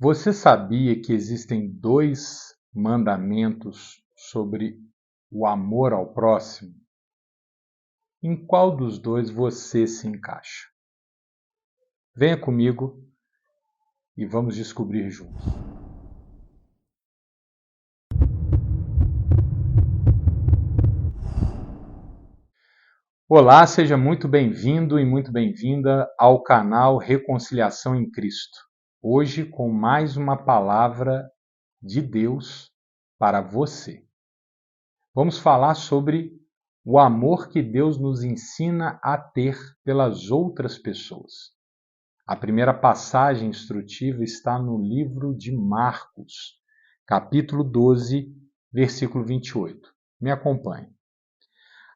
Você sabia que existem dois mandamentos sobre o amor ao próximo? Em qual dos dois você se encaixa? Venha comigo e vamos descobrir juntos. Olá, seja muito bem-vindo e muito bem-vinda ao canal Reconciliação em Cristo. Hoje com mais uma palavra de Deus para você. Vamos falar sobre o amor que Deus nos ensina a ter pelas outras pessoas. A primeira passagem instrutiva está no livro de Marcos, capítulo 12, versículo 28. Me acompanhe.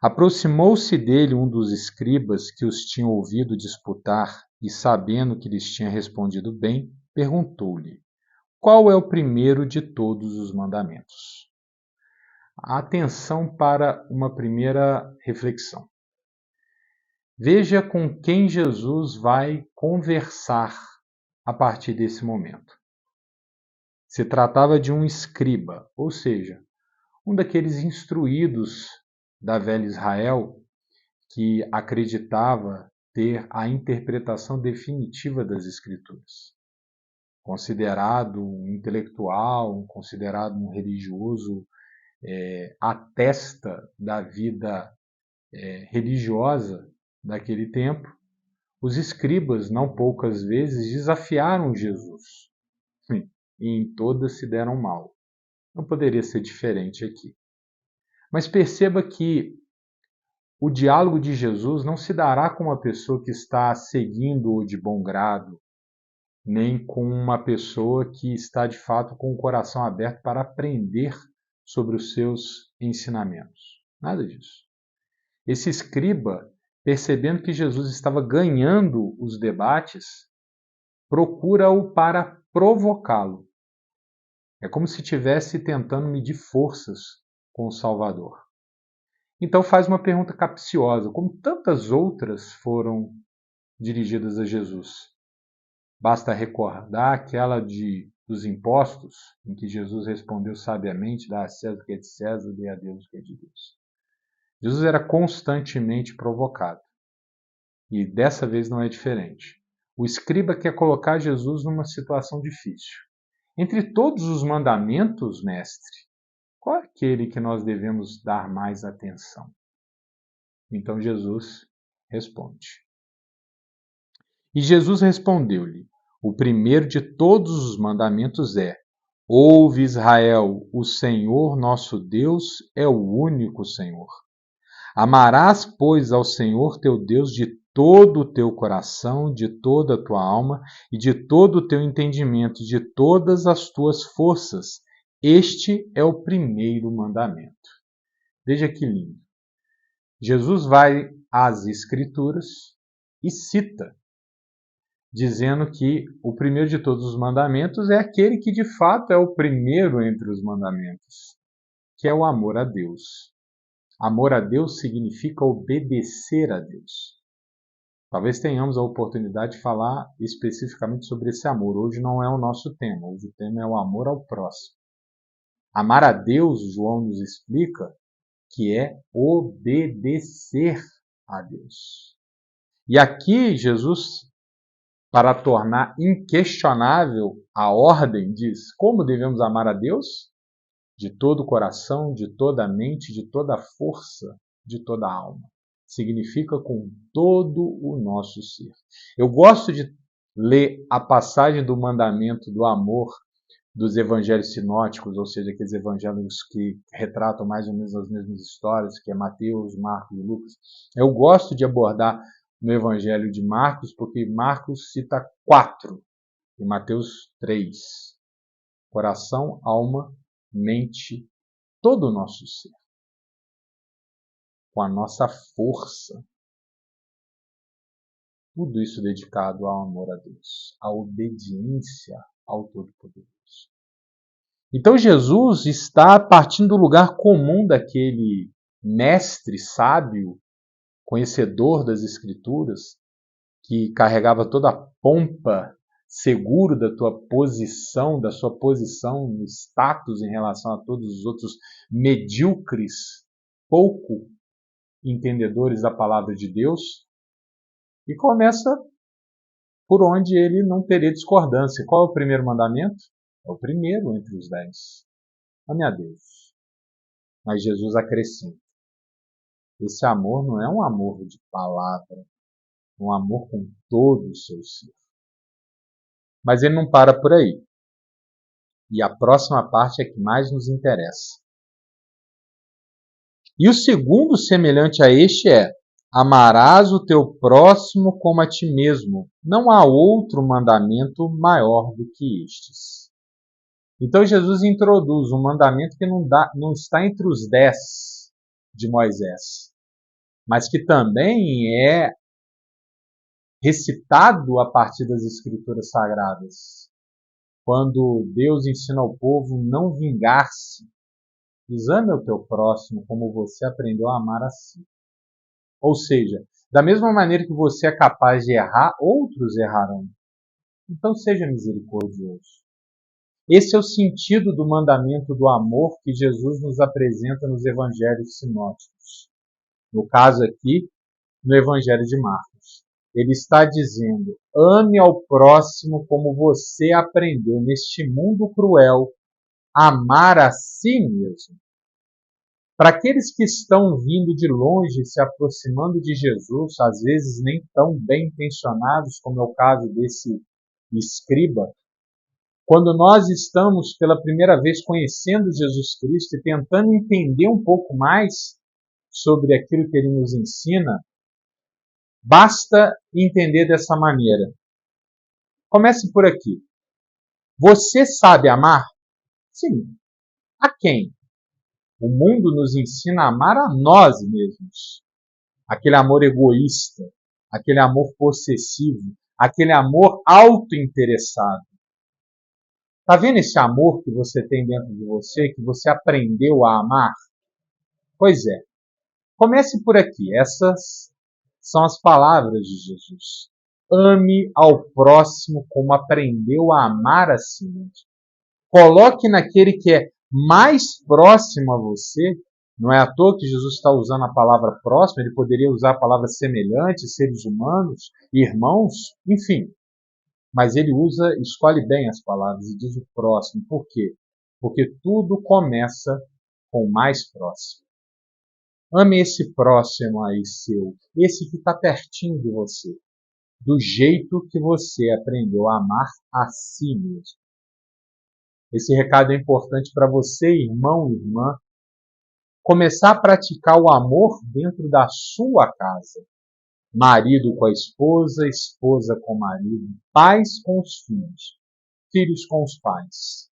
Aproximou-se dele um dos escribas que os tinha ouvido disputar e, sabendo que lhes tinha respondido bem, perguntou-lhe: qual é o primeiro de todos os mandamentos? Atenção para uma primeira reflexão. Veja com quem Jesus vai conversar a partir desse momento. Se tratava de um escriba, ou seja, um daqueles instruídos da velha Israel que acreditava ter a interpretação definitiva das Escrituras. Considerado um intelectual, considerado um religioso, a testa da vida religiosa daquele tempo, os escribas, não poucas vezes, desafiaram Jesus. E em todas se deram mal. Não poderia ser diferente aqui. Mas perceba que o diálogo de Jesus não se dará com uma pessoa que está seguindo-o de bom grado, nem com uma pessoa que está de fato com o coração aberto para aprender sobre os seus ensinamentos. Nada disso. Esse escriba, percebendo que Jesus estava ganhando os debates, procura-o para provocá-lo. É como se estivesse tentando medir forças com o Salvador. Então faz uma pergunta capciosa, como tantas outras foram dirigidas a Jesus. Basta recordar aquela dos impostos, em que Jesus respondeu sabiamente: dá a César o que é de César, dê a Deus o que é de Deus. Jesus era constantemente provocado. E dessa vez não é diferente. O escriba quer colocar Jesus numa situação difícil. Entre todos os mandamentos, mestre, qual é aquele que nós devemos dar mais atenção? Então Jesus responde. E Jesus respondeu-lhe: o primeiro de todos os mandamentos é: ouve, Israel, o Senhor nosso Deus é o único Senhor. Amarás, pois, ao Senhor teu Deus de todo o teu coração, de toda a tua alma e de todo o teu entendimento, de todas as tuas forças. Este é o primeiro mandamento. Veja que lindo. Jesus vai às Escrituras e cita, dizendo que o primeiro de todos os mandamentos é aquele que de fato é o primeiro entre os mandamentos, que é o amor a Deus. Amor a Deus significa obedecer a Deus. Talvez tenhamos a oportunidade de falar especificamente sobre esse amor. Hoje não é o nosso tema. Hoje o tema é o amor ao próximo. Amar a Deus, João nos explica, que é obedecer a Deus. E aqui Jesus, para tornar inquestionável a ordem, diz: como devemos amar a Deus? De todo o coração, de toda a mente, de toda a força, de toda a alma. Significa com todo o nosso ser. Eu gosto de ler a passagem do mandamento do amor dos evangelhos sinóticos, ou seja, aqueles evangelhos que retratam mais ou menos as mesmas histórias, que é Mateus, Marcos e Lucas. Eu gosto de abordar no evangelho de Marcos, porque Marcos cita 4 e Mateus 3. Coração, alma, mente, todo o nosso ser, com a nossa força, tudo isso dedicado ao amor a Deus, à obediência ao Todo-Poderoso. Então Jesus está partindo do lugar comum daquele mestre sábio, conhecedor das Escrituras, que carregava toda a pompa seguro da tua posição, da sua posição, no status em relação a todos os outros medíocres, pouco entendedores da palavra de Deus, e começa por onde ele não teria discordância. Qual é o primeiro mandamento? É o primeiro entre os 10. Ame a Deus. Mas Jesus acrescenta: esse amor não é um amor de palavra, é um amor com todo o seu ser. Mas ele não para por aí. E a próxima parte é que mais nos interessa. E o segundo semelhante a este é: amarás o teu próximo como a ti mesmo. Não há outro mandamento maior do que estes. Então Jesus introduz um mandamento que não está entre os 10 de Moisés, mas que também é recitado a partir das Escrituras Sagradas. Quando Deus ensina ao povo não vingar-se, diz: ame o teu próximo como você aprendeu a amar a si. Ou seja, da mesma maneira que você é capaz de errar, outros errarão. Então seja misericordioso. Esse é o sentido do mandamento do amor que Jesus nos apresenta nos evangelhos sinóticos. No caso aqui, no evangelho de Marcos. Ele está dizendo: ame ao próximo como você aprendeu neste mundo cruel a amar a si mesmo. Para aqueles que estão vindo de longe, se aproximando de Jesus, às vezes nem tão bem intencionados, como é o caso desse escriba, quando nós estamos pela primeira vez conhecendo Jesus Cristo e tentando entender um pouco mais sobre aquilo que ele nos ensina, basta entender dessa maneira. Comece por aqui. Você sabe amar? Sim. A quem? O mundo nos ensina a amar a nós mesmos. Aquele amor egoísta, aquele amor possessivo, aquele amor autointeressado. Está vendo esse amor que você tem dentro de você, que você aprendeu a amar? Pois é. Comece por aqui. Essas são as palavras de Jesus. Ame ao próximo como aprendeu a amar a si mesmo. Coloque naquele que é mais próximo a você. Não é à toa que Jesus está usando a palavra próximo, ele poderia usar a palavra semelhante, seres humanos, irmãos, enfim. Mas ele escolhe bem as palavras e diz o próximo. Por quê? Porque tudo começa com o mais próximo. Ame esse próximo aí seu, esse que está pertinho de você, do jeito que você aprendeu a amar a si mesmo. Esse recado é importante para você, irmão e irmã, começar a praticar o amor dentro da sua casa. Marido com a esposa, esposa com o marido, pais com os filhos, filhos com os pais.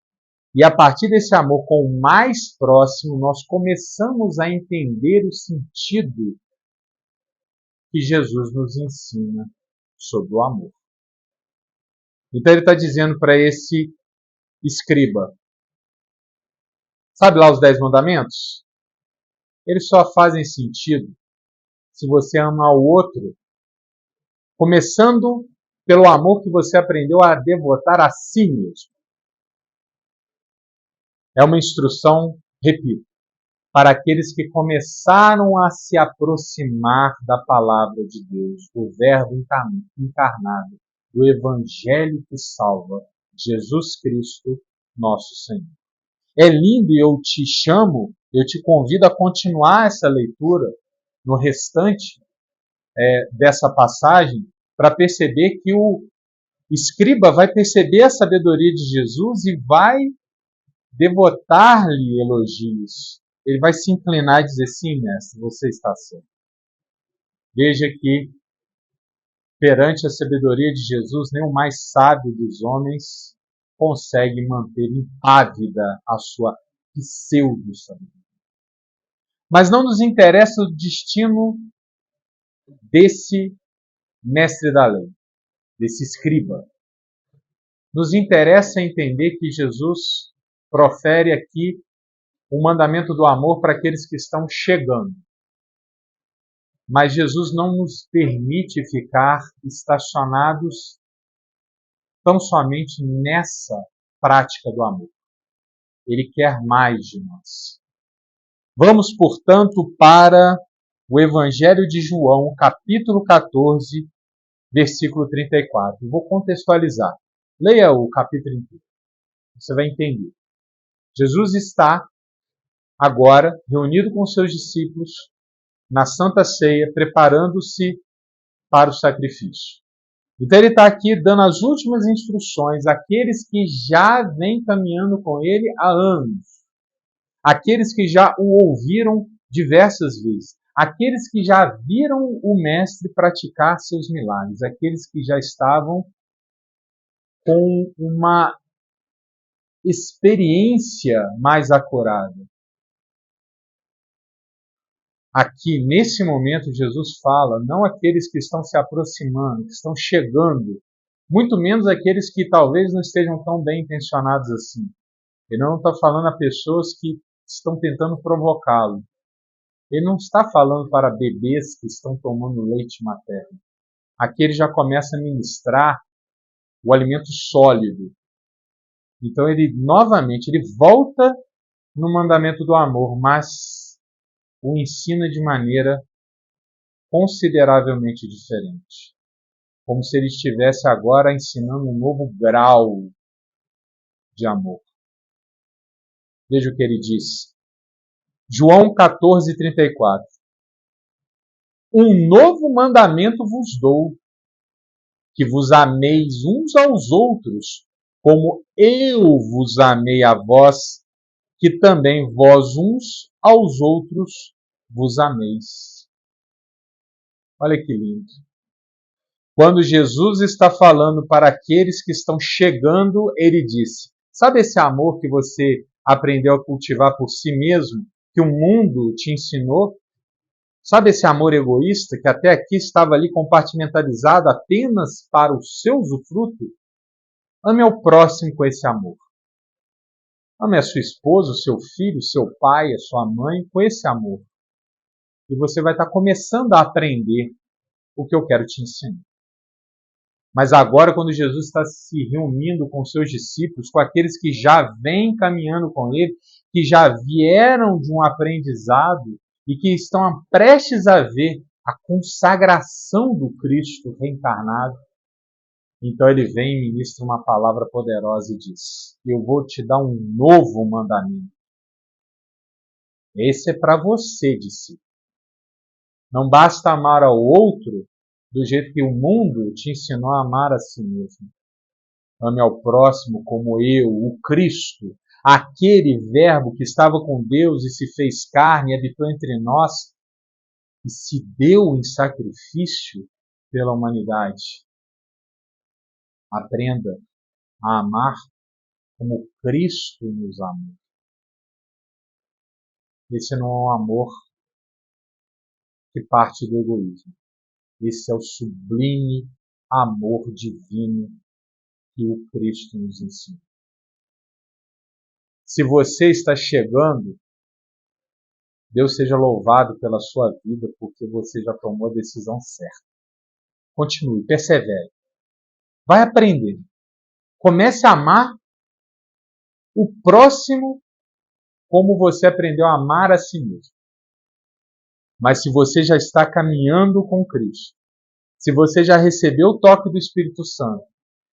E a partir desse amor com o mais próximo, nós começamos a entender o sentido que Jesus nos ensina sobre o amor. Então ele está dizendo para esse escriba: sabe lá os 10 mandamentos? Eles só fazem sentido se você ama o outro, começando pelo amor que você aprendeu a devotar a si mesmo. É uma instrução, repito, para aqueles que começaram a se aproximar da palavra de Deus, do Verbo encarnado, do Evangelho que salva, Jesus Cristo, nosso Senhor. É lindo e eu te convido a continuar essa leitura no restante dessa passagem, para perceber que o escriba vai perceber a sabedoria de Jesus e vai devotar-lhe elogios. Ele vai se inclinar e dizer: sim, mestre, você está certo. Veja que, perante a sabedoria de Jesus, nem o mais sábio dos homens consegue manter impávida a sua pseudo-sabedoria. Mas não nos interessa o destino desse mestre da lei, desse escriba. Nos interessa entender que Jesus profere aqui o mandamento do amor para aqueles que estão chegando. Mas Jesus não nos permite ficar estacionados tão somente nessa prática do amor. Ele quer mais de nós. Vamos, portanto, para o Evangelho de João, capítulo 14, versículo 34. Vou contextualizar. Leia o capítulo inteiro. Você vai entender. Jesus está agora reunido com seus discípulos na Santa Ceia, preparando-se para o sacrifício. Então ele está aqui dando as últimas instruções àqueles que já vêm caminhando com ele há anos, aqueles que já o ouviram diversas vezes, aqueles que já viram o Mestre praticar seus milagres, aqueles que já estavam com uma experiência mais acurada. Aqui, nesse momento, Jesus fala, não aqueles que estão se aproximando, que estão chegando, muito menos aqueles que talvez não estejam tão bem intencionados assim. Ele não está falando a pessoas que estão tentando provocá-lo. Ele não está falando para bebês que estão tomando leite materno. Aqui ele já começa a ministrar o alimento sólido. Então ele, novamente, ele volta no mandamento do amor, mas o ensina de maneira consideravelmente diferente. Como se ele estivesse agora ensinando um novo grau de amor. Veja o que ele diz. João 14, 34. Um novo mandamento vos dou, que vos ameis uns aos outros, como eu vos amei a vós, que também vós uns aos outros vos ameis. Olha que lindo. Quando Jesus está falando para aqueles que estão chegando, ele disse, sabe esse amor que você aprendeu a cultivar por si mesmo, que o mundo te ensinou? Sabe esse amor egoísta que até aqui estava ali compartimentalizado apenas para o seu usufruto? Ame ao próximo com esse amor. Ame a sua esposa, o seu filho, o seu pai, a sua mãe com esse amor. E você vai estar começando a aprender o que eu quero te ensinar. Mas agora, quando Jesus está se reunindo com seus discípulos, com aqueles que já vêm caminhando com ele, que já vieram de um aprendizado e que estão prestes a ver a consagração do Cristo reencarnado, então ele vem e ministra uma palavra poderosa e diz, eu vou te dar um novo mandamento. Esse é para você, discípulo. Não basta amar ao outro do jeito que o mundo te ensinou a amar a si mesmo. Ame ao próximo como eu, o Cristo, aquele verbo que estava com Deus e se fez carne e habitou entre nós e se deu em sacrifício pela humanidade. Aprenda a amar como Cristo nos amou. Esse não é um amor que parte do egoísmo. Esse é o sublime amor divino que o Cristo nos ensina. Se você está chegando, Deus seja louvado pela sua vida, porque você já tomou a decisão certa. Continue, persevere. Vai aprendendo. Comece a amar o próximo como você aprendeu a amar a si mesmo. Mas se você já está caminhando com Cristo, se você já recebeu o toque do Espírito Santo,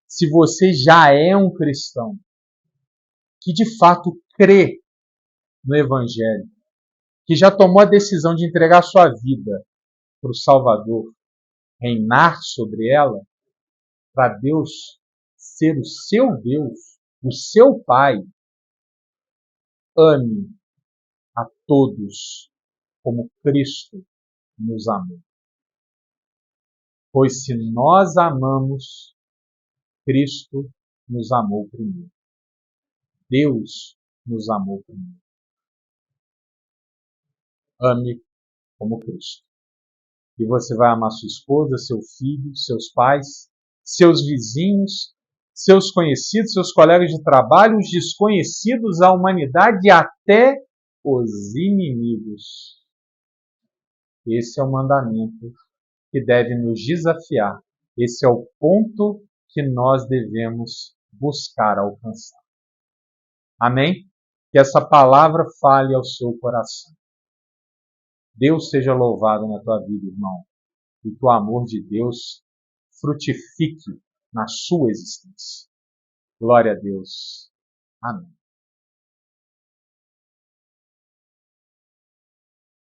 se você já é um cristão, que de fato crê no Evangelho, que já tomou a decisão de entregar sua vida para o Salvador, reinar sobre ela, para Deus ser o seu Deus, o seu Pai, ame a todos como Cristo nos amou. Pois se nós amamos, Cristo nos amou primeiro. Deus nos amou primeiro. Ame como Cristo. E você vai amar sua esposa, seu filho, seus pais, seus vizinhos, seus conhecidos, seus colegas de trabalho, os desconhecidos, a humanidade e até os inimigos. Esse é o mandamento que deve nos desafiar. Esse é o ponto que nós devemos buscar alcançar. Amém? Que essa palavra fale ao seu coração. Deus seja louvado na tua vida, irmão, e que o amor de Deus frutifique na sua existência. Glória a Deus. Amém.